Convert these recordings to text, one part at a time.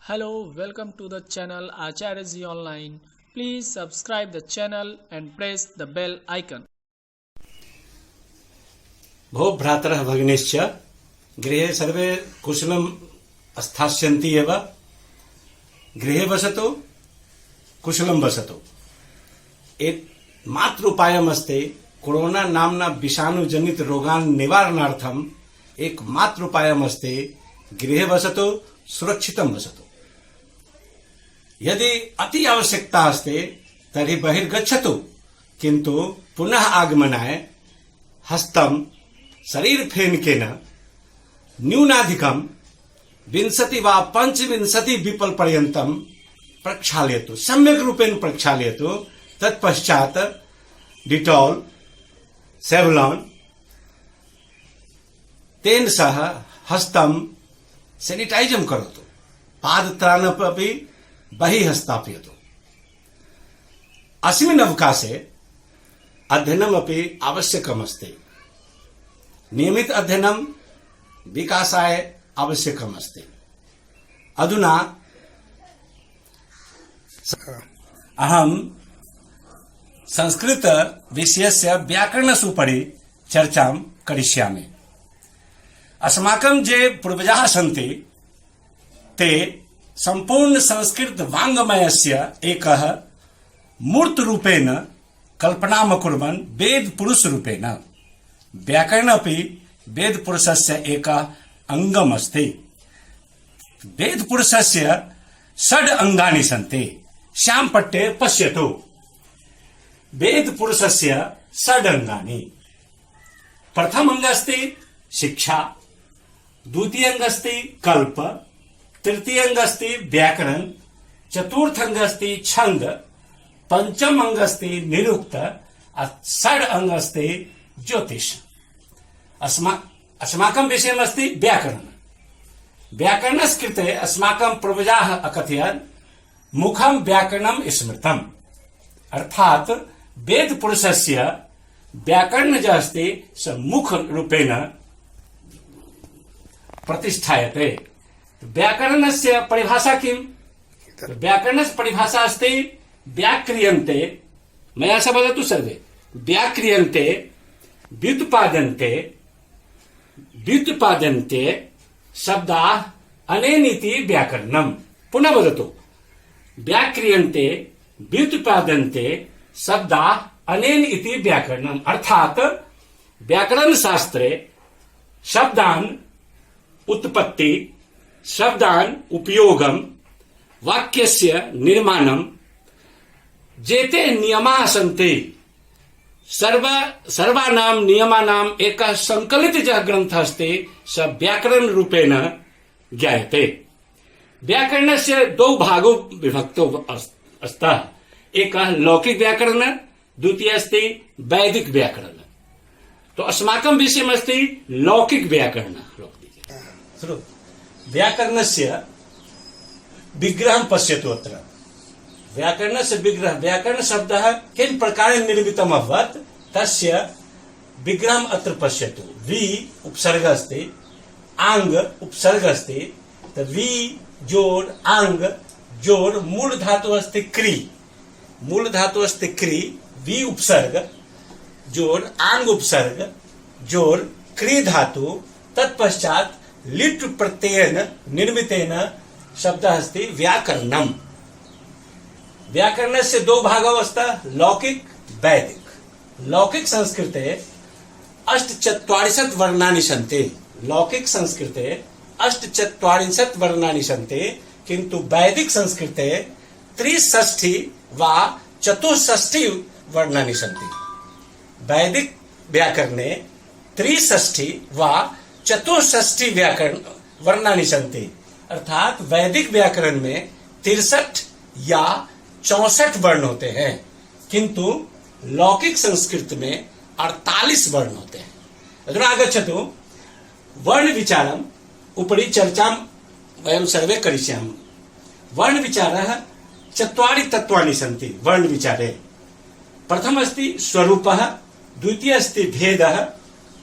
Hello, welcome to the channel Acharya Ji Online. Please subscribe the channel and press the bell icon. भो भ्रातरः भगिनीश्च गृहे सर्वे कुशलं स्थास्यन्ति एव। गृहे वसतु कुशलं वसतु। एक मात्र उपायमस्ति कोरोना नाम्ना विषाणुजनित रोगान् निवारणार्थम् एक मात्र उपायमस्ति गृहे वसतु सुरक्षितं वसतु। यदि अति आवश्यकता अस्ति तर्हि बहिर्गच्छतु, किन्तु पुनः आगमनाय हस्तं शरीरफेनकेन न्यूनाधिकं 20 वा 25 विपल पर्यन्तं प्रक्षालयतु, सम्यक् रूपेण प्रक्षालयतु। तत्पश्चात् डिटॉल, सेवलॉन तेन सह हस्तं सैनिटाइजं करोतु। पादत्राणमपि बहिः स्थापयतु। अस्मिन् अवकाशे अध्ययनमपि आवश्यकमस्ति। नियमित अध्ययनं विकासाय आवश्यकमस्ति। अधुना अहं संस्कृत विषयस्य व्याकरणस्योपरि चर्चां करिष्यामि। अस्माकं ये पूर्वजाः सन्ति ते संपूर्ण संस्कृत वाङ्मयस्य एकः मूर्त रूपेण कल्पनाम् अकुर्वन् वेद पुरुष रूपेण। व्याकरणमपि वेद पुरुषस्य एकः अङ्गम् अस्ति। वेद पुरुषस्य 6 अङ्गानि सन्ति। श्यामपट्टे पश्यतु। वेद पुरुषस्य 6 अङ्गानि। प्रथम अङ्ग अस्ति शिक्षा, द्वितीय अङ्ग अस्ति कल्प, तृतीय अंग अस्ति व्याकरण, चतुर्थ अंग अस्ति छंद, पंचम अंग अस्ति निरुक्त, षड अंग अस्ति ज्योतिष। अस्माकं विषयम् अस्ति व्याकरण। व्याकरणस्य कृते अस्माकं पूर्वजाः अकथयन् मुखं व्याकरणं स्मृतम्। अर्थात् वेद पुरुषस्य व्याकरण जो अस्ति स मुख रूपेण प्रतिष्ठायते। व्याकरणस्य परिभाषा किम्? व्याकरणस्य परिभाषा अस्ति व्याक्रियन्ते, मया सह वदतु सर्वे, व्याक्रियन्ते व्युत्पाद्यन्ते शब्दाः अनेनिति व्याकरणम्। पुनः वदतु, व्याक्रियन्ते व्युत्पाद्यन्ते शब्दाः अनेन इति व्याकरणम्। अर्थात् व्याकरण शास्त्रे शब्दान् उत्पत्ति, शब्दान् उपयोगं, वाक्यस्य निर्माणं जेते नियमाः सन्ति सर्वानां नियमानां एकः संकलितः ग्रन्थः अस्ति स व्याकरण रूपेण ज्ञायते। व्याकरणस्य 2 भागो विभक्तो स्तः। एकः लौकिक व्याकरण, द्वितीय अस्ति वैदिक व्याकरण। तो अस्माकं विषयमस्ति लौकिक व्याकरण। व्याकरणस्य विग्रहं पश्यतु। अत्र व्याकरणस्य विग्रह, व्याकरण शब्दः किं प्रकारेण निर्मितम् अभवत् तस्य विग्रहम् अत्र पश्यतु। वि उपसर्ग अस्ति, आङ् उपसर्ग अस्ति। तो वि जोड़ आङ् जोड़ मूल धातु अस्ति क्री। मूल धातु अस्ति क्री, वि उपसर्ग जोड़ आङ् उपसर्ग जोड़ क्री धातु। तत्पश्चात् लिट् प्रत्ययेन निर्मितेन शब्दः अस्ति व्याकरणम्। व्याकरणस्य 2 भागौ स्तः लौकिक वैदिक। लौकिक संस्कृते 48 वर्णानि सन्ति। लौकिक संस्कृते 48 वर्णानि सन्ति, किन्तु वैदिक संस्कृते 63 वा 64 वर्णानि सन्ति। वैदिक व्याकरणे 63 वा 64 व्याकरण वर्णानि सन्ति। अर्थात वैदिक व्याकरण में 63 या 64 वर्ण होते हैं, किंतु लौकिक संस्कृत में 48 वर्ण होते हैं। अधुना आगच्छतु वर्ण विचारम् उपरि चर्चां वयं सर्वे करिष्यामः। वर्ण विचारः 4 तत्त्वानि सन्ति वर्ण विचारे। प्रथम अस्ति स्वरूपः, द्वितीय अस्ति भेदः।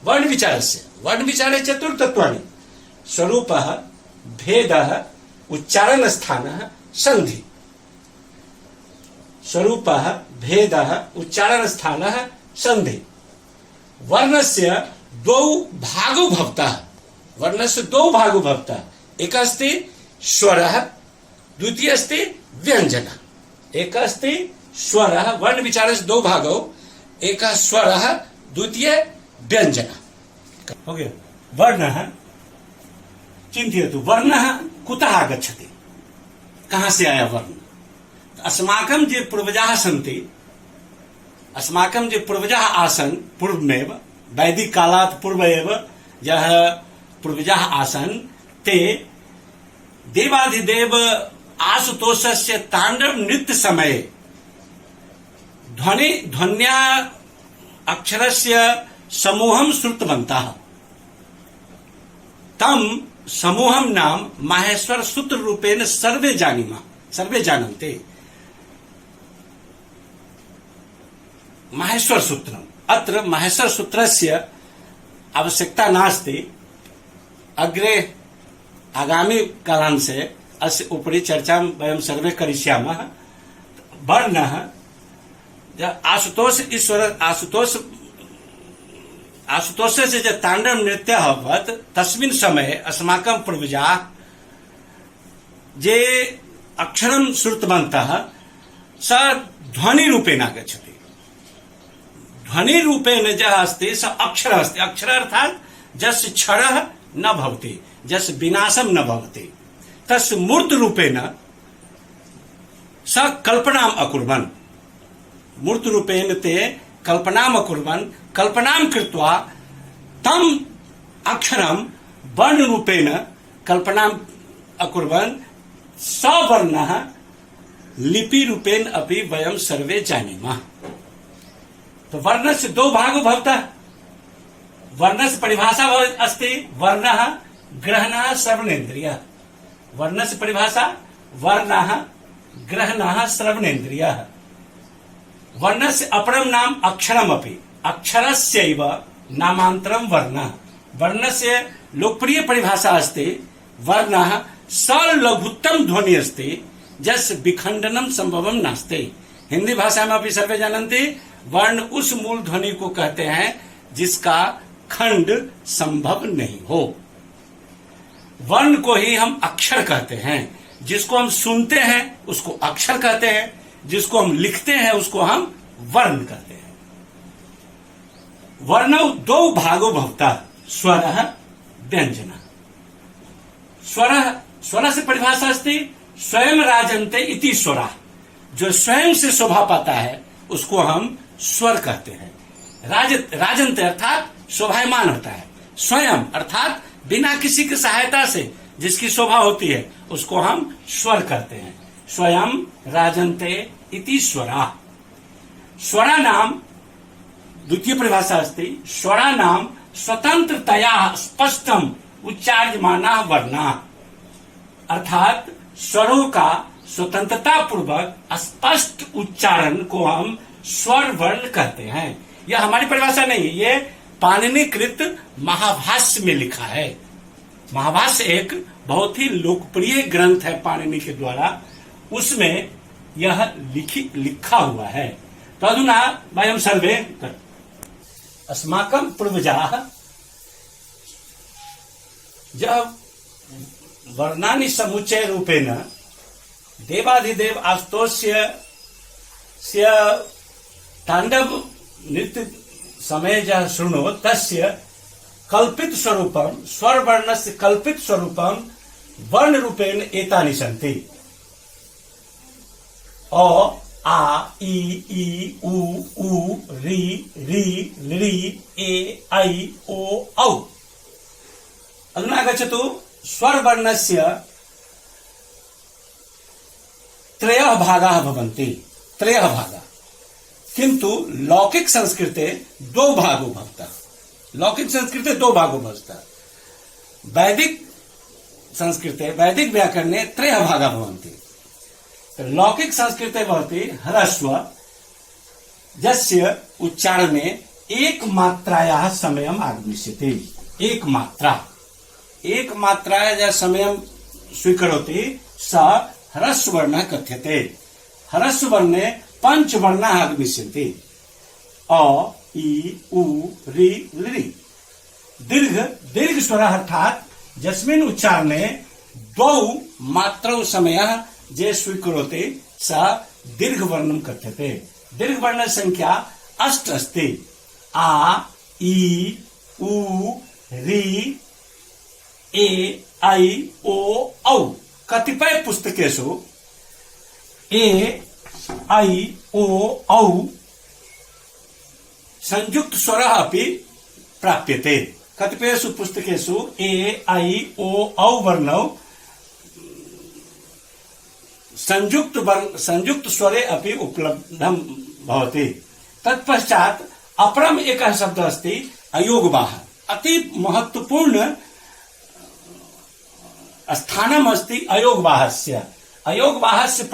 वर्ण विचारे 4 तत्त्वानि स्वरूपः, भेदः, उच्चारण स्थान संधि। स्वरूप भेद उच्चारण स्थान संधि। वर्णस्य द्वौ भागो भवतः। वर्णस्य द्वौ भागो भवतः। एक अस्ति स्वरः, द्वितीय अस्ति व्यञ्जनः। एक अस्ति स्वरः, वर्ण विचारस्य द्वौ भागौ, एकः स्वरः, द्वितीय व्यञ्जनः। हो गया। वर्णः चिन्तयतु, वर्णः कुतः आगच्छति, कहाँ से आया वर्ण? अस्माकं जे पूर्वजाः सन्ति, अस्माकं जे पूर्वजाः आसन् पूर्वमेव, वैदिक कालात् पूर्व एव यः पूर्वजाः आसन्, ते देवाधिदेव आशुतोषस्य ताण्डव नृत्य समये ध्वन्या अक्षरस्य समूहं श्रुतवन्तः। तं समूहं नाम माहेश्वर सूत्र रूपेण सर्वे जानीमः, सर्वे जानन्ति। माहेश्वर सूत्रम्। अत्र माहेश्वर सूत्रस्य आवश्यकता नास्ति। अग्रे आगामी कालांशे अस्य उपरि चर्चां वयं सर्वे करिष्यामः। वर्णः आशुतोष ईश्वर आशुतोषस्य जे ताण्डव नृत्यः अभवत्, तस्मिन् समये अस्माकं पूर्वजाः जे अक्षरं श्रुतवन्तः, स ध्वनिरूपेण आगच्छति। ध्वनिरूपेण यः अस्ति स अक्षरः अस्ति। अक्षर अर्थात् यस्य क्षरः न भवति, यस्य विनाशं न भवति, तस्य मूर्तरूपेण स कल्पनाम् अकुर्वन्। मूर्तरूपेण ते कल्पनाम् अकुर्वन्। कल्पनां कृत्वा तम् अक्षरं वर्णरूपेण कल्पनाम् अकुर्वन्। स वर्णः लिपिरूपेण अपि वयं सर्वे जानीमः। तो वर्णस्य दो भागो भवतः। वर्णस्य परिभाषा अस्ति वर्णः ग्रहणः श्रवणेन्द्रियः। वर्णस्य परिभाषा वर्णः ग्रहणः श्रवणेन्द्रियः। वर्णस्य अपरं नाम अक्षरमपि। अक्षरस्यैव नामान्तरं वर्णः। वर्णस्य लोकप्रिय परिभाषा अस्ति वर्णः सर्वलघुत्तम ध्वनि अस्ति यस्य विखंडनम संभवम नास्ति। हिंदी भाषा में भी सर्वे जानते, वर्ण उस मूल ध्वनि को कहते हैं जिसका खंड संभव नहीं हो। वर्ण को ही हम अक्षर कहते हैं। जिसको हम सुनते हैं उसको अक्षर कहते हैं, जिसको हम लिखते हैं उसको हम वर्ण कहते हैं। वर्ण दो भागो भवतः, स्वरः व्यंजनः। स्वर से परिभाषा अस्ति स्वयं राजन्ते इति स्वरा। जो स्वयं से शोभा पाता है उसको हम स्वर कहते हैं। राजन्ते अर्थात शोभायमान होता है। स्वयं अर्थात बिना किसी की सहायता से जिसकी शोभा होती है उसको हम स्वर कहते हैं। स्वयं राजन्ते इति स्वरा। स्वरा नाम द्वितीय परिभाषा अस्ति स्वरा नाम स्वतंत्रतया स्पष्टम उच्चार्यमाना वर्णा। अर्थात स्वरों का स्वतंत्रता पूर्वक स्पष्ट उच्चारण को हम स्वर वर्ण कहते हैं। यह हमारी परिभाषा नहीं, ये पाणिनिकृत महाभाष्य में लिखा है। महाभाष्य एक बहुत ही लोकप्रिय ग्रंथ है पाणिनि के द्वारा, उसमें यह लिखा हुआ है। तो अधुना वयं सर्वे अस्माकं पूर्वजाः जब वर्णानि समुच्चय रूपेण देवाधिदेव आशुतोषस्य तांडव नृत्य समय जह शृणो तस्य कल्पित स्वरूपम स्वर वर्णस्य कल्पित स्वरूपम वर्ण रूपेण एतानि सन्ति। अ आ ई उ ऊ री री लृ ए ऐ ओ औ। अधुना गच्छतु स्वर वर्णस्य त्रयः भागाः भवन्ति। त्रयः भागाः, किंतु लौकिक संस्कृते दो भागो भवतः। लौकिक संस्कृते दो भागो भवतः। वैदिक संस्कृते वैदिक व्याकरणे त्रयः भागाः भवन्ति। लौकिक संस्कृते भवति ह्रस्व यस्य उच्चारणे एक मात्रायाः समयम् आगमिष्यति। एक मात्रायाः समयं स्वीकरोति स ह्रस्ववर्णः कथ्यते। ह्रस्ववर्णे पंचवर्णाः आगमिष्यन्ति। अ इ उ रि लृ। दीर्घ स्वरः अर्थात यस्मिन् उच्चारणे द्वौ मात्रौ समयः ये स्वीकरोति स दीर्घवर्णं कथ्यते। दीर्घवर्ण संख्या 8 अस्ति। आ इ उ रि ए ऐ ओ औ। कतिपय पुस्तकेषु ए ऐ ओ औ संयुक्त स्वरः अपि प्राप्यते। कतिपयेषु पुस्तकेषु ए ऐ ओ औ वर्णौ संयुक्त स्वरे अपि उपलब्धं भवति। तत्पश्चात् अपरम् एकः शब्दः अस्ति अयोगवाह। अति महत्वपूर्ण स्थानम् अस्ति अयोगवाहस्य। अयोगवाहस्य